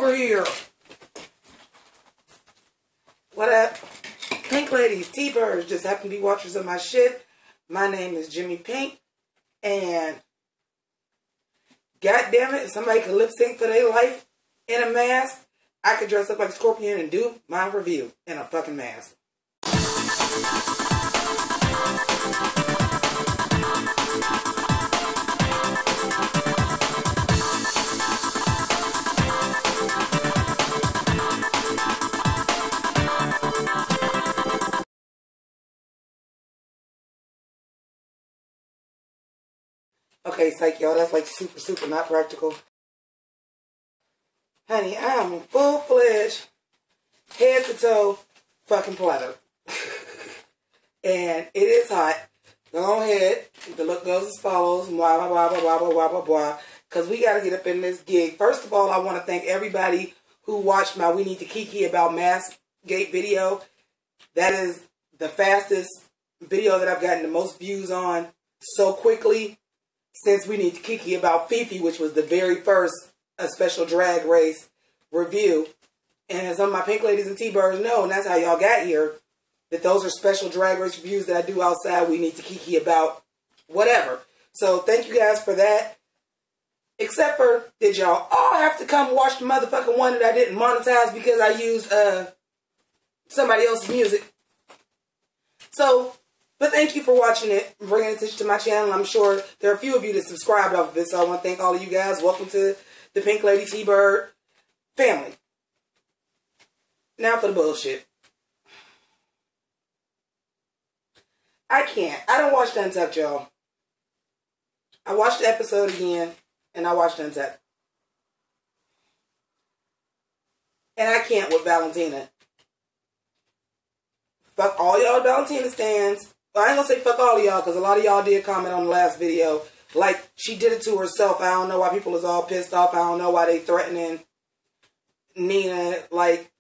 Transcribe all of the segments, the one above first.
over here. What up? Pink ladies, T-birds, just happen to be watchers of my shit. My name is Jimmi Pynk. And God damn it, if somebody could lip sync for their life in a mask, I could dress up like Scorpion and do my review in a fucking mask. Okay, psych, y'all, that's like super not practical. Honey, I am a full-fledged, head-to-toe fucking platter. And it is hot. Go ahead. The look goes as follows. Blah, blah, blah, blah, blah, blah, blah, blah. Because we got to get up in this gig. First of all, I want to thank everybody who watched my We Need to Kiki About Mask Gate video. That is the fastest video that I've gotten the most views on so quickly since We Need to Kiki About Fifi, which was the very first special drag race review. And some of my pink ladies and T-birds know, and that's how y'all got here, that those are special drag race reviews that I do outside We Need to Kiki About whatever. So thank you guys for that. Except for, did y'all all have to come watch the motherfucking one that I didn't monetize because I used somebody else's music? So, but thank you for watching it and bringing attention to my channel. I'm sure there are a few of you that subscribed off of it, so I want to thank all of you guys. Welcome to the Pink Lady T-Bird family. Now for the bullshit. I can't. I don't watch Untucked, y'all. I watched the episode again, and I watched Untucked. And I can't with Valentina. Fuck all y'all Valentina stands. Well, I ain't gonna say fuck all of y'all, because a lot of y'all did comment on the last video. Like, she did it to herself. I don't know why people is all pissed off. I don't know why they threatening Nina. Like,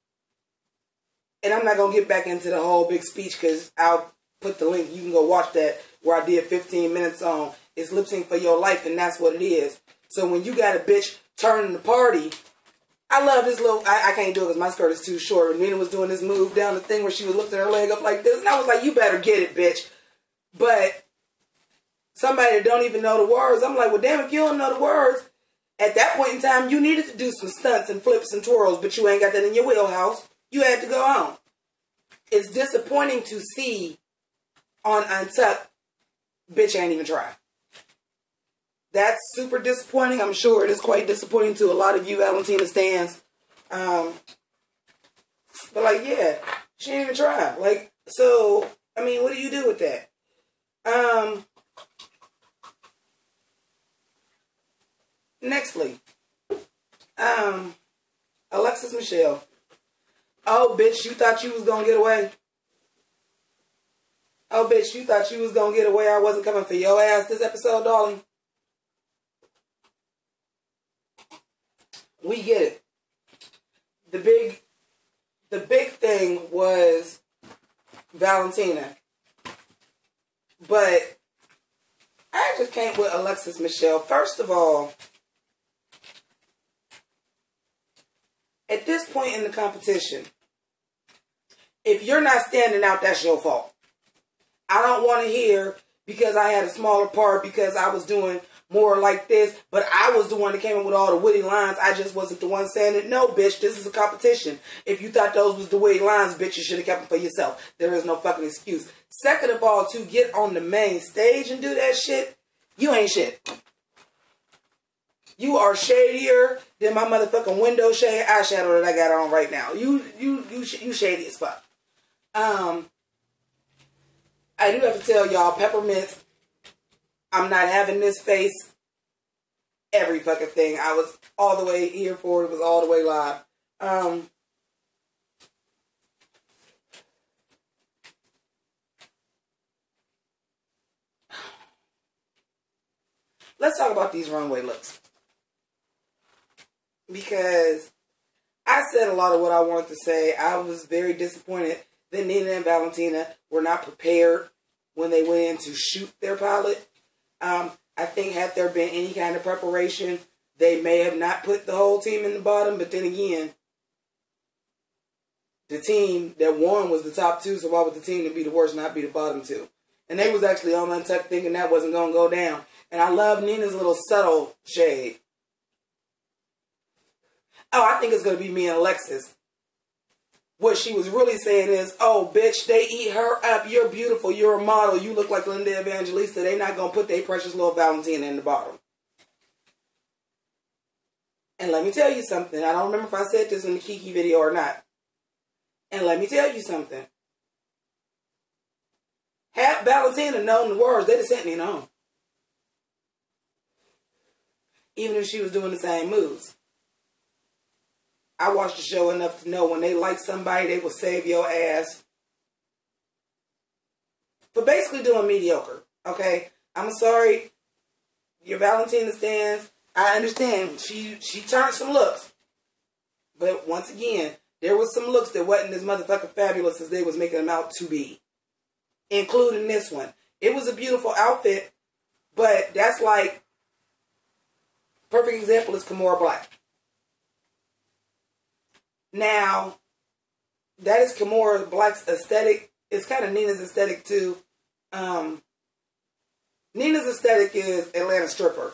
and I'm not gonna get back into the whole big speech, because I'll put the link. You can go watch that, where I did 15 minutes on It's Lip Sync for Your Life, and that's what it is. So when you got a bitch turning the party, I love this little, I can't do it because my skirt is too short. And Nina was doing this move down the thing where she was lifting her leg up like this. And I was like, you better get it, bitch. But somebody that don't even know the words, I'm like, well, damn, if you don't know the words, at that point in time, you needed to do some stunts and flips and twirls, but you ain't got that in your wheelhouse. You had to go on. It's disappointing to see on Untucked, bitch ain't even try. That's super disappointing. I'm sure it is quite disappointing to a lot of you Valentina stans. But like, yeah, she didn't even try. Like, so, I mean, what do you do with that? Nextly, Alexis Michelle. Oh, bitch, you thought you was gonna get away? Oh, bitch, you thought you was gonna get away? I wasn't coming for your ass this episode, darling. We get it. The big thing was Valentina. But I just can't with Alexis Michelle. First of all, at this point in the competition, if you're not standing out, that's your fault. I don't want to hear because I had a smaller part, because I was doing more like this, but I was the one that came in with all the witty lines. I just wasn't the one saying it. No, bitch, this is a competition. If you thought those was the witty lines, bitch, you should have kept them for yourself. There is no fucking excuse. Second of all, to get on the main stage and do that shit, you ain't shit. You are shadier than my motherfucking window shade eyeshadow that I got on right now. You shady as fuck. I do have to tell y'all, Peppermint, I'm not having this face. Every fucking thing. I was all the way here for it. It was all the way live. Let's talk about these runway looks. Because I said a lot of what I wanted to say. I was very disappointed that Nina and Valentina were not prepared when they went in to shoot their pilot. I think had there been any kind of preparation, They may have not put the whole team in the bottom, but then again, the team that won was the top 2, so why would the team that be the worst not be the bottom 2? And they was actually on Untucked thinking that wasn't going to go down. And I love Nina's little subtle shade. Oh, I think it's going to be me and Alexis. What she was really saying is, oh, bitch, they eat her up. You're beautiful. You're a model. You look like Linda Evangelista. They're not going to put their precious little Valentina in the bottom. And let me tell you something. I don't remember if I said this in the Kiki video or not. And let me tell you something. Had Valentina known the words, they'd have sent me home. Even if she was doing the same moves. I watched the show enough to know when they like somebody, they will save your ass for basically doing mediocre. Okay? I'm sorry. Your Valentina stands. I understand. She turned some looks. But once again, there was some looks that wasn't as motherfucking fabulous as they was making them out to be. Including this one. It was a beautiful outfit, but that's like, perfect example is Kimora Black. Now, that is Kimora Black's aesthetic. It's kind of Nina's aesthetic too. Nina's aesthetic is Atlanta stripper.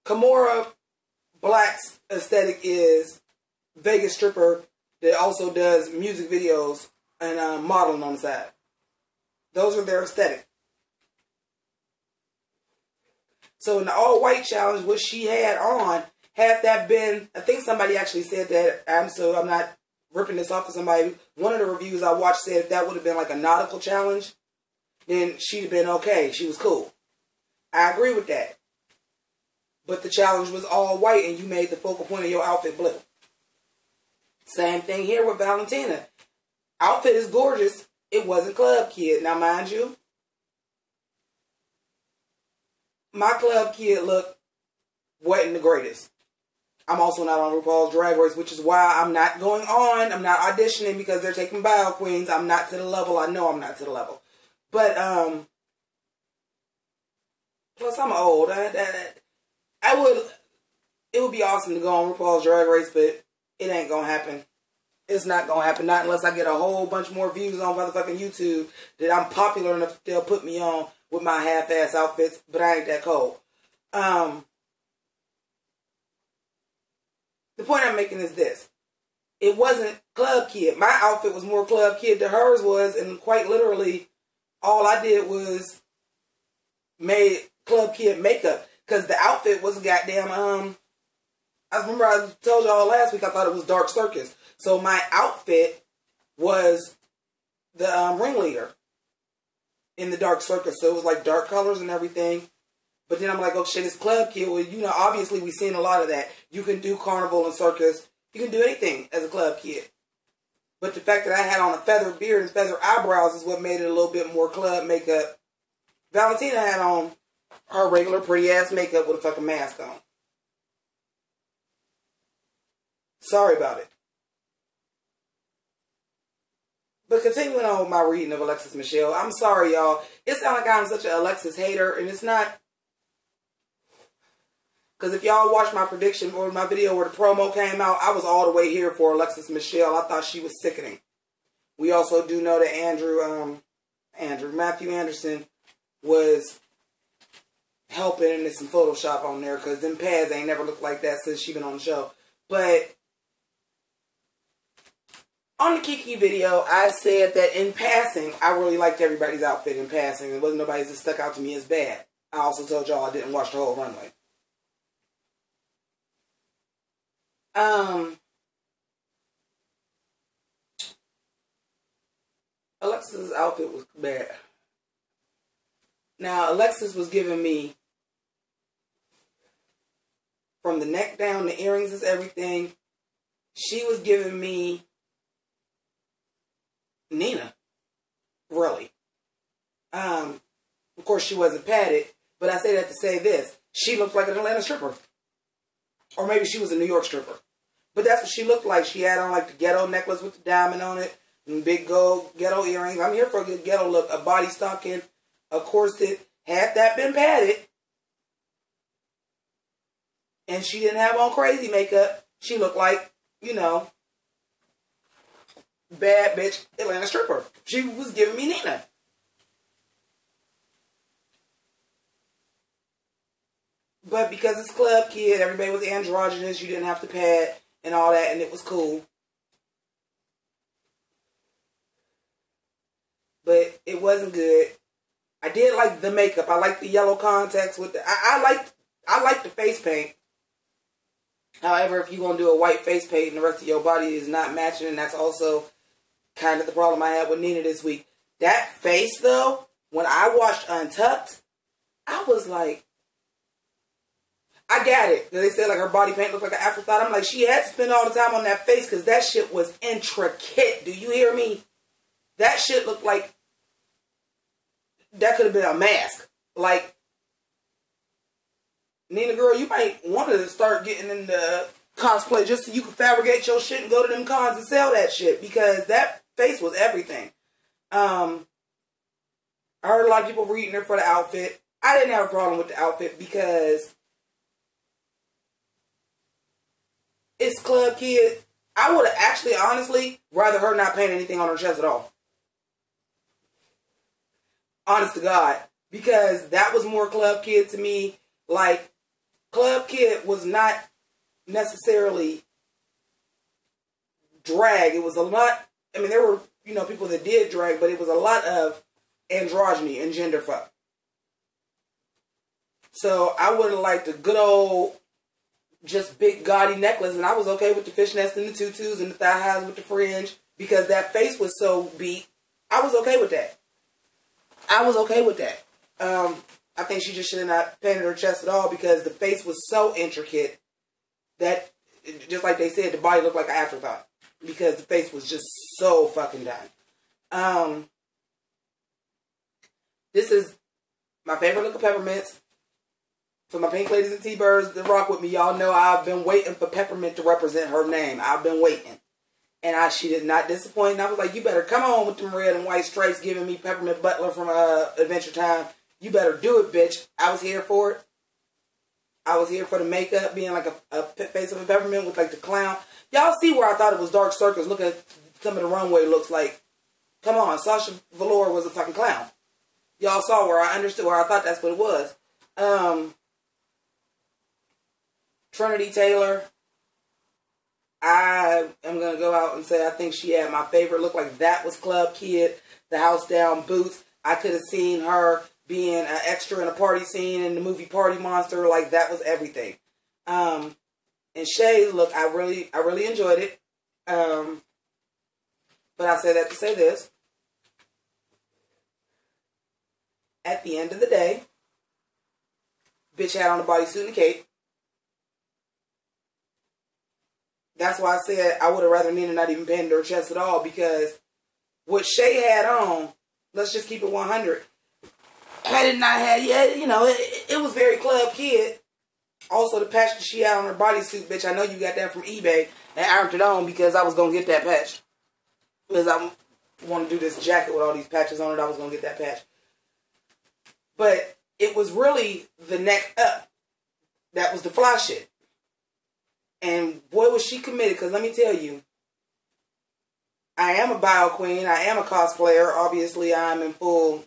Kimora Black's aesthetic is Vegas stripper that also does music videos and modeling on the side. Those are their aesthetic. So in the all-white challenge, what she had on, had that been, I think somebody actually said that, I'm not ripping this off of somebody. One of the reviews I watched said if that would have been like a nautical challenge, then she'd have been okay. She was cool. I agree with that. But the challenge was all white and you made the focal point of your outfit blue. Same thing here with Valentina. Outfit is gorgeous. It wasn't Club Kid. Now, mind you, my Club Kid look wasn't the greatest. I'm also not on RuPaul's Drag Race, which is why I'm not going on. I'm not auditioning because they're taking bio queens. I'm not to the level. I know I'm not to the level. But, plus I'm old. It would be awesome to go on RuPaul's Drag Race, but it ain't gonna happen. It's not gonna happen. Not unless I get a whole bunch more views on motherfucking YouTube that I'm popular enough they'll put me on with my half-ass outfits, but I ain't that cold. The point I'm making is this. It wasn't Club Kid. My outfit was more Club Kid than hers was, and quite literally, all I did was made Club Kid makeup. Because the outfit was goddamn, I remember I told y'all last week I thought it was Dark Circus. So my outfit was the ringleader in the Dark Circus. So it was like dark colors and everything. But then I'm like, oh shit, it's Club Kid. Well, you know, obviously we've seen a lot of that. You can do carnival and circus. You can do anything as a Club Kid. But the fact that I had on a feathered beard and feathered eyebrows is what made it a little bit more club makeup. Valentina had on her regular pretty ass makeup with a fucking mask on. Sorry about it. But continuing on with my reading of Alexis Michelle, I'm sorry y'all. It sounds like I'm such an Alexis hater, and it's not. Because if y'all watched my prediction or my video where the promo came out, I was all the way here for Alexis Michelle. I thought she was sickening. We also do know that Matthew Anderson was helping and there's some Photoshop on there because them pads ain't never looked like that since she been on the show. But on the Kiki video, I said that in passing, I really liked everybody's outfit in passing. There wasn't nobody's that stuck out to me as bad. I also told y'all I didn't watch the whole runway. Alexis' outfit was bad. Now, Alexis was giving me, from the neck down, the earrings is everything. She was giving me Nina, really. Of course, she wasn't padded, but I say that to say this. She looked like an Atlanta stripper. Or maybe she was a New York stripper. But that's what she looked like. She had on like the ghetto necklace with the diamond on it, and big gold ghetto earrings. I'm here for a good ghetto look. A body stocking, a corset. Had that been padded, And she didn't have on crazy makeup. She looked like, you know, bad bitch Atlanta stripper. She was giving me Nina. But because it's Club Kid, everybody was androgynous. You didn't have to pad and all that, and it was cool. But it wasn't good. I did like the makeup. I liked the yellow contacts with the. I liked the face paint. However, if you're gonna do a white face paint and the rest of your body is not matching, and that's also kind of the problem I had with Nina this week. That face though, when I watched Untucked, I was like, I got it. They said like her body paint looked like an afterthought. I'm like, she had to spend all the time on that face because that shit was intricate. Do you hear me? That shit looked like that could have been a mask. Like, Nina girl, you might want to start getting into cosplay just so you can fabricate your shit and go to them cons and sell that shit, because that face was everything. I heard a lot of people reading her for the outfit. I didn't have a problem with the outfit because it's Club Kid. I would have actually, honestly, rather her not paint anything on her chest at all. Honest to God. Because that was more Club Kid to me. Like, Club Kid was not necessarily drag. It was a lot, I mean, there were, you know, people that did drag, but it was a lot of androgyny and gender fuck. So I would have liked a good old, just big gaudy necklace, and I was okay with the fishnets and the tutus and the thigh highs with the fringe, because that face was so beat. I was okay with that. I was okay with that. I think she just should have not painted her chest at all, because the face was so intricate that, just like they said, the body looked like an afterthought, because the face was just so fucking done. This is my favorite look of Peppermint's. For my pink ladies and T-birds that rock with me, y'all know I've been waiting for Peppermint to represent her name. I've been waiting. And she did not disappoint. And I was like, you better come on with them red and white stripes giving me Peppermint Butler from Adventure Time. You better do it, bitch. I was here for it. I was here for the makeup being like a face of a peppermint with like the clown. Y'all see where I thought it was dark circles. Look at some of the runway looks like. Come on, Sasha Velour was a fucking clown. Y'all saw where I understood, where I thought that's what it was. Trinity Taylor, I am going to go out and say I think she had my favorite look. Like, that was Club Kid, the house down boots. I could have seen her being an extra in a party scene in the movie Party Monster. Like, that was everything. And Shay's look, I really enjoyed it. But I say that to say this. At the end of the day, bitch had on a bodysuit and cape. That's why I said I would have rather Nina not even painted her chest at all, because what Shay had on, let's just keep it 100. Had it not had, yeah, you know, it was very Club Kid. Also, the patch that she had on her bodysuit, bitch, I know you got that from eBay and ironed it on, because I was going to get that patch. Because I want to do this jacket with all these patches on it, I was going to get that patch. But it was really the neck up. That was the fly shit. And boy, was she committed, because let me tell you, I am a bio queen. I am a cosplayer. Obviously, I'm in full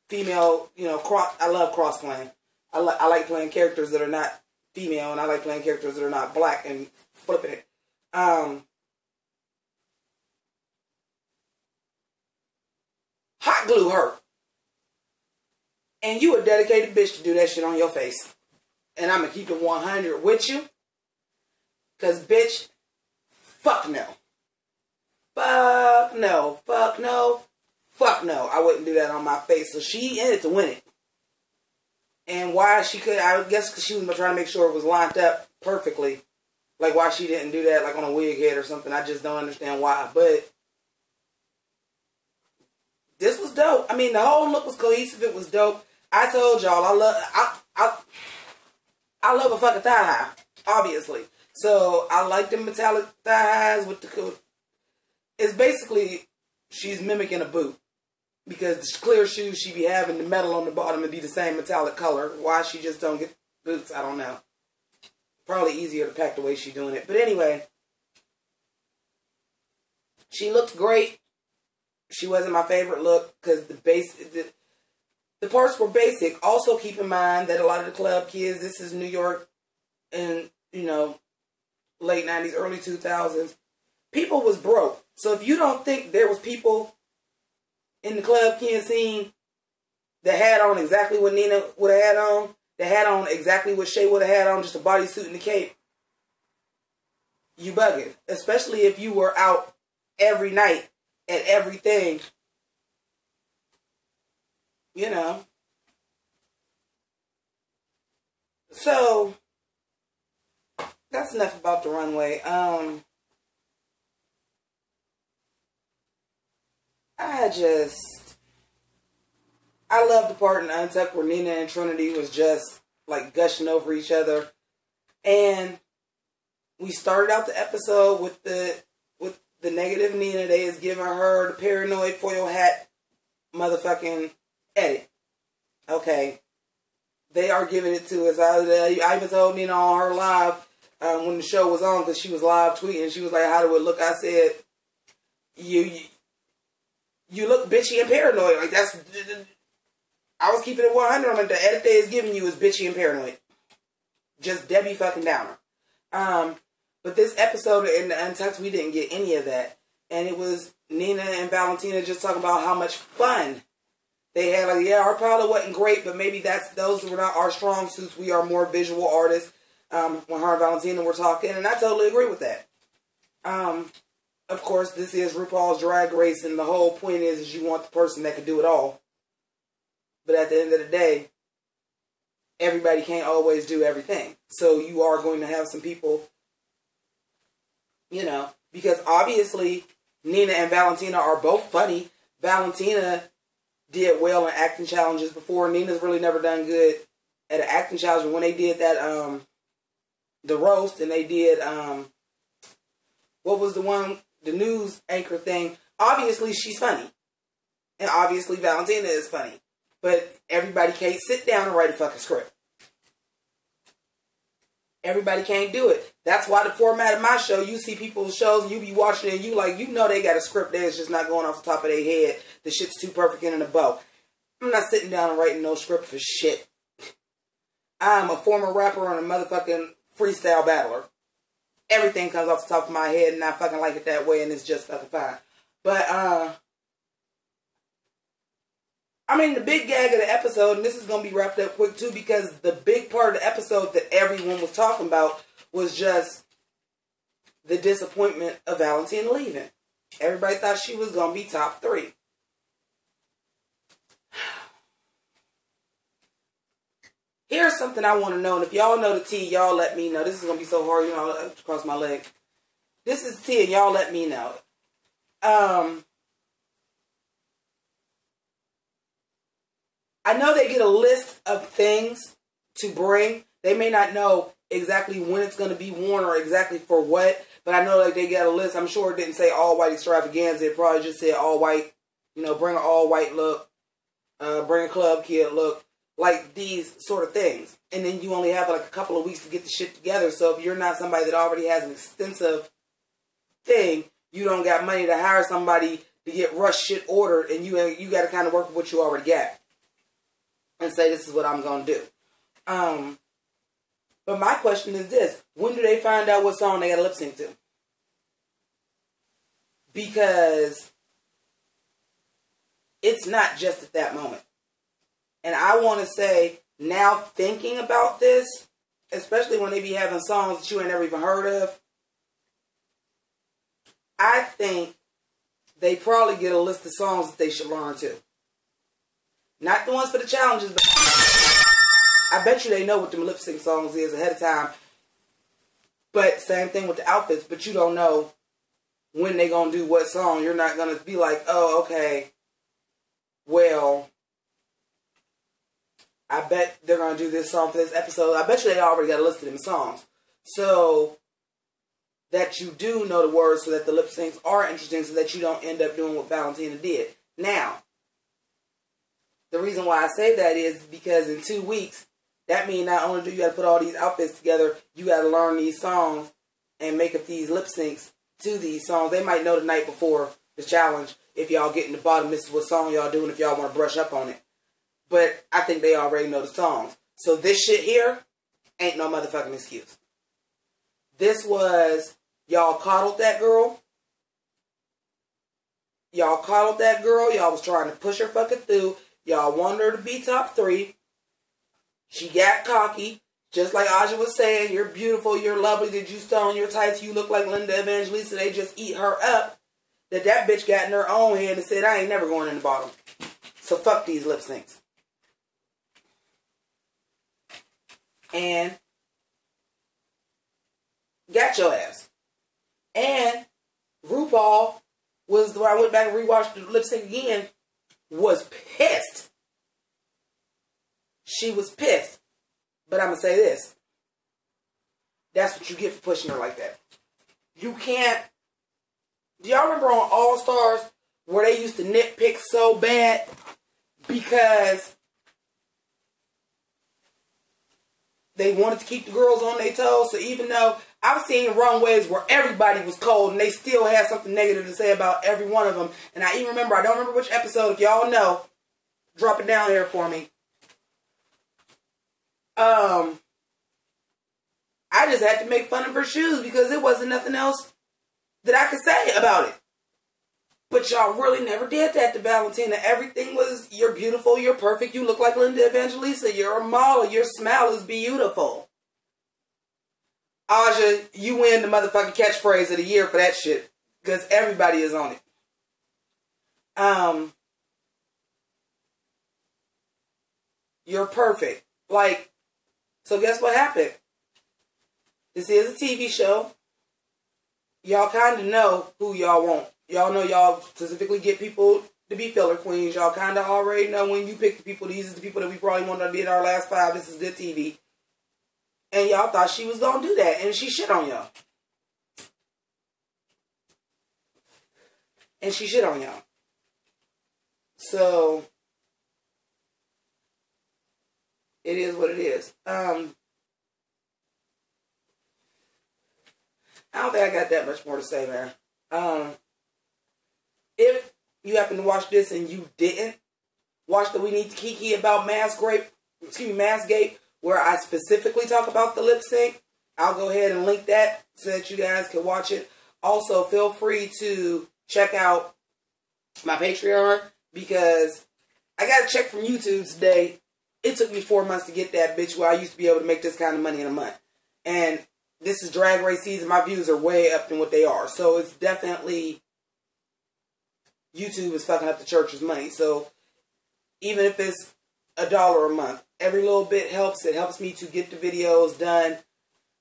female, you know, I love cross-playing. I like playing characters that are not female, and I like playing characters that are not black and flipping it. Hot glue hurt. And you a dedicated bitch to do that shit on your face. And I'm going to keep it 100 with you. Because, bitch, fuck no. Fuck no. Fuck no. Fuck no. I wouldn't do that on my face. So she in it to win it. And why she could, I guess because she was trying to make sure it was lined up perfectly. Like, why she didn't do that, like, on a wig head or something. I just don't understand why. But this was dope. I mean, the whole look was cohesive. It was dope. I told y'all, I love a fucking thigh high, obviously. So, I like the metallic thigh highs with the... It's basically, she's mimicking a boot. Because the clear shoes she be having, the metal on the bottom, would be the same metallic color. Why she just don't get boots, I don't know. Probably easier to pack the way she's doing it. But anyway, she looked great. She wasn't my favorite look because the parts were basic. Also, keep in mind that a lot of the club kids, this is New York in, you know, late 90s, early 2000s. People was broke. So if you don't think there was people in the club kid scene that had on exactly what Nina would have had on, that had on exactly what Shay would have had on, just a bodysuit and a cape, you bugging. Especially if you were out every night at everything, you know. So, that's enough about the runway. I love the part in Untucked where Nina and Trinity was just like gushing over each other. And we started out the episode with the negative Nina. They is giving her the paranoid foil hat motherfucking edit. Okay. They are giving it to us. I even told Nina on her live when the show was on, because she was live tweeting. She was like, how do it look? I said, you look bitchy and paranoid. Like, that's... I was keeping it 100 on it. The edit they is giving you is bitchy and paranoid. Just Debbie fucking Downer. But this episode in the Untucked, we didn't get any of that. And it was Nina and Valentina just talking about how much fun they had. Like, yeah, our pilot wasn't great, but maybe those were not our strong suits. We are more visual artists. When her and Valentina were talking, and I totally agree with that. Of course, this is RuPaul's Drag Race, and the whole point is you want the person that can do it all. But at the end of the day, everybody can't always do everything. So you are going to have some people, you know, because obviously Nina and Valentina are both funny. Valentina did well in acting challenges before. Nina's really never done good at an acting challenge. But when they did that, the roast, and they did, what was the one, the news anchor thing, obviously she's funny. And obviously Valentina is funny. But everybody can't sit down and write a fucking script. Everybody can't do it. That's why the format of my show, you see people's shows and you be watching it and you know they got a script there. It's just not going off the top of their head. The shit's too perfect and in a bow. I'm not sitting down and writing no script for shit. I'm a former rapper and a motherfucking freestyle battler. Everything comes off the top of my head and I fucking like it that way and it's just fucking fine. But, I mean, the big gag of the episode, and this is going to be wrapped up quick too, because the big part of the episode that everyone was talking about was just the disappointment of Valentina leaving. Everybody thought she was going to be top 3. Here's something I want to know, and if y'all know the tea, y'all let me know. This is going to be so hard, you know, I'll cross my leg. This is the tea, and y'all let me know. I know they get a list of things to bring. They may not know exactly when it's going to be worn or exactly for what, but I know like they got a list. I'm sure it didn't say all white extravaganza. It probably just said all white, you know, bring an all white look, bring a club kid look, like these sort of things. And then you only have like a couple of weeks to get the shit together. So if you're not somebody that already has an extensive thing, you don't got money to hire somebody to get rush shit ordered, and you got to kind of work with what you already got. And say, this is what I'm going to do. But my question is this. When do they find out what song they got to lip sync to? Because it's not just at that moment. And I want to say, now thinking about this, especially when they be having songs that you ain't never even heard of, I think they probably get a list of songs that they should learn too. Not the ones for the challenges, but I bet you they know what the lip sync songs is ahead of time. But same thing with the outfits, but you don't know when they gonna do what song. You're not gonna be like, oh, okay, well, I bet they're gonna do this song for this episode. I bet you they already got a list of them songs. So that you do know the words so that the lip syncs are interesting so that you don't end up doing what Valentina did. Now, the reason why I say that is because in 2 weeks, That means not only do you got to put all these outfits together, you got to learn these songs and make up these lip syncs to these songs. They might know the night before the challenge. If y'all get in the bottom, this is what song y'all doing if y'all want to brush up on it. But I think they already know the songs. So this shit here ain't no motherfucking excuse. This was, y'all coddled that girl. Y'all coddled that girl. Y'all was trying to push her fucking through. Y'all wanted her to be top 3. She got cocky. Just like Aja was saying, you're beautiful, you're lovely, did you stone your tights, you look like Linda Evangelista, they just eat her up. That bitch got in her own head and said, I ain't never going in the bottom. So fuck these lip syncs. And got your ass. And RuPaul was, when I went back and rewatched the lip sync again, was pissed. She was pissed. But I'm going to say this. That's what you get for pushing her like that. You can't. Do y'all remember on All Stars where they used to nitpick so bad because they wanted to keep the girls on their toes? So even though I've seen runways where everybody was cold and they still had something negative to say about every one of them. And I even remember, I don't remember which episode. If y'all know, drop it down here for me. I just had to make fun of her shoes because there wasn't nothing else that I could say about it. But y'all really never did that to Valentina. Everything was, you're beautiful, you're perfect, you look like Linda Evangelista, you're a model, your smile is beautiful. Aja, you win the motherfucking catchphrase of the year for that shit. Because everybody is on it. You're perfect. Like, so guess what happened? This is a TV show. Y'all kind of know who y'all want. Y'all know y'all specifically get people to be filler queens. Y'all kind of already know when you pick the people. These are the people that we probably wanted to be in our last 5. This is good TV. And y'all thought she was going to do that. And she shit on y'all. And she shit on y'all. So, it is what it is. I don't think I got that much more to say, man. If you happen to watch this and you didn't watch the We Need to Kiki about Massgate, where I specifically talk about the lip sync, I'll go ahead and link that so that you guys can watch it. Also, feel free to check out my Patreon because I got a check from YouTube today. It took me 4 months to get that bitch where I used to be able to make this kind of money in a month. And this is Drag Race season. My views are way up than what they are. So it's definitely, YouTube is fucking up the church's money. So even if it's $1 a month, every little bit helps. It helps me to get the videos done.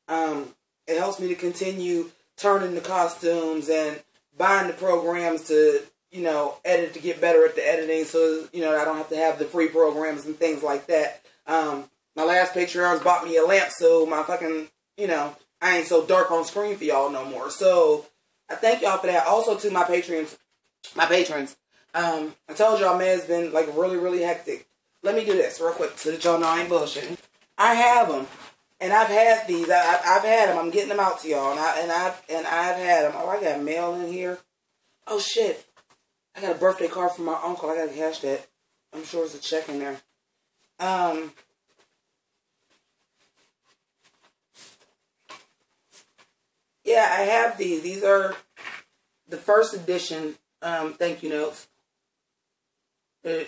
It helps me to continue turning the costumes and buying the programs to, you know, edit to get better at the editing. So, you know, I don't have to have the free programs and things like that. My last Patreons bought me a lamp so my fucking, you know, I ain't so dark on screen for y'all no more. So I thank y'all for that. Also to my patrons. I told y'all, man, it's been like really, really hectic. Let me do this real quick so that y'all know I ain't bullshitting. I have them, and I've had these. I've had them. I'm getting them out to y'all, and I've had them. Oh, I got mail in here. Oh shit, I got a birthday card from my uncle. I gotta cash that. I'm sure there's a check in there. Yeah, I have these. These are the first edition thank you notes.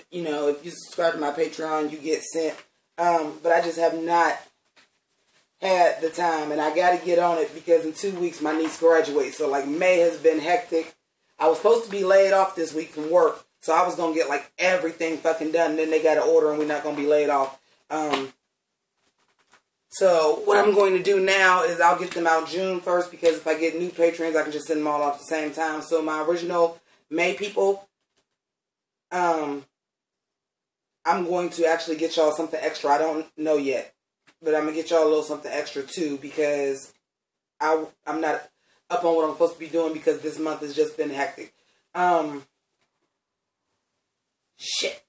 You know, if you subscribe to my Patreon, you get sent. But I just have not had the time, and I got to get on it because in 2 weeks my niece graduates. So like May has been hectic. I was supposed to be laid off this week from work, so I was gonna get like everything fucking done. And then they got an order, and we're not gonna be laid off. So what I'm going to do now is I'll get them out June 1st because if I get new patrons, I can just send them all off at the same time. So my original May people, I'm going to actually get y'all something extra. I don't know yet, but I'm going to get y'all a little something extra too because I'm not up on what I'm supposed to be doing because this month has just been hectic. Shit.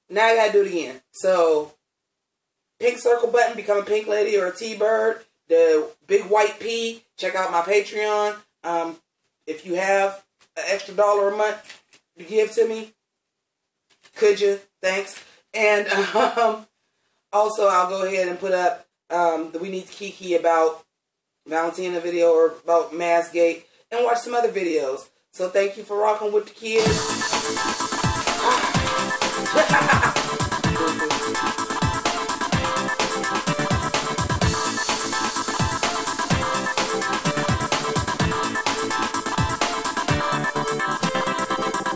Now I got to do it again. So pink circle button, become a pink lady or a T-bird. The big white P, check out my Patreon. If you have an extra $1 a month to give to me, could you? Thanks. And also, I'll go ahead and put up the We Need to Kiki about Valentina video or about Massgate, and watch some other videos. So thank you for rocking with the kids.